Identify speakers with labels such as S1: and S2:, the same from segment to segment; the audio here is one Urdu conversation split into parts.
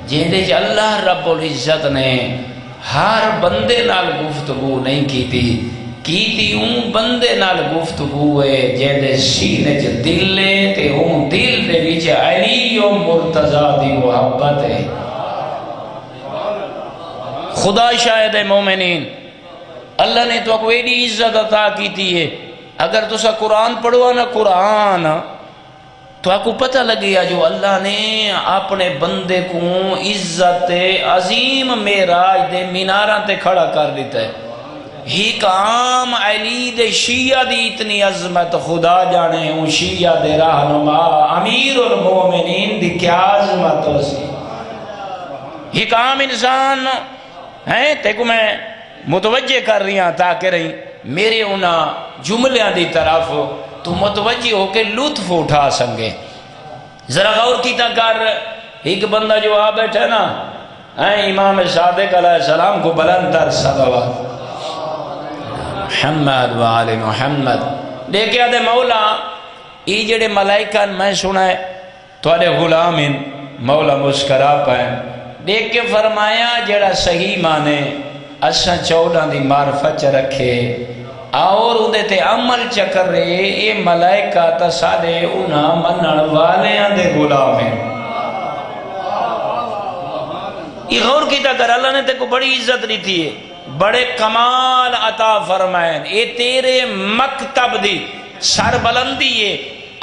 S1: جہدے چ اللہ رب العزت نے ہر بندے نال گفتگو نہیں کیتی اون بندے نال گفتگو ہے جہدے سینے چ دل ہے تے اون دل دے وچ علی و مرتضی دی محبت ہے۔ خدا شاہد مومنین، اللہ نے تو کو ایڈی عزت عطا کیتی ہے۔ اگر تسا قرآن پڑھو نا قرآن تو آپ کو پتہ لگیا جو اللہ نے اپنے بندے کو عزت عظیم معراج دے میناراں تے کھڑا کر دیتا ہے۔ ہی کام علی دے شیعہ دی اتنی عظمت، خدا جانے ہوں شیعہ دے رہنما امیر المومنین دی کیا عظمت ہو سی۔ ہی کام انسان ہیں تے کو میں متوجہ کر رہی ہوں تاکہ رہی میرے انہاں جملیاں دی طرف تو متوجہ ہو کے لطف اٹھا سنگے۔ ذرا غور کیتا کر، ایک بندہ جو آ بیٹھا نا امام صادق علیہ السلام کو بلند تر صلوات محمد و آل محمد دیکھیا دے مولا ای جڑے ملائکہ میں سنا ہے توڑے غلام ان مولا مسکرا پائیں دیکھ کے فرمایا جڑا صحیح مانے اساں 14 دی معرفت رکھے اور اندے تے عمل چکر رہے اے ملائکہ تا سارے انہاں منن والیاں دے غلام ہیں۔ یہ غور کیتا کر، اللہ نے تے کو بڑی عزت دیتی ہے، بڑے کمال عطا فرمائیں، اے تیرے مکتب دی سر بلندی ہے۔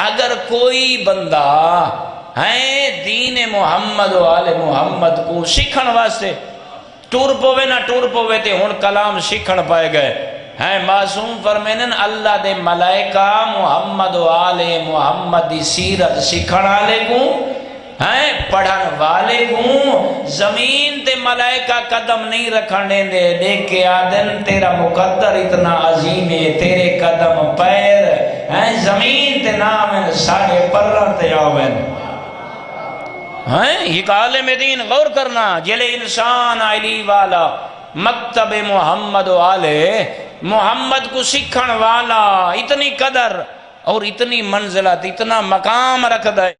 S1: اگر کوئی بندہ دین محمد و آل محمد کو سکھن واسطے ٹور پوے نہ ٹور پوے تے ہن کلام سکھن پائے گئے ہیں معصوم فرمینن اللہ دے ملائکہ محمد و آل محمد دی سیرت سکھن والے کو ہیں پڑھن والے کو زمین تے ملائکہ قدم نہیں رکھنے دے دیکھ کے آدن تیرا مقدر اتنا عظیم ہے، تیرے قدم پیر ہیں زمین تے نامن ساڑھے پرن تے آوین ہیں۔ یہ عالم دین غور کرنا جلے انسان علی والا مکتب محمد و آل محمد کو سکھن والا اتنی قدر اور اتنی منزلت اتنا مقام رکھ دے۔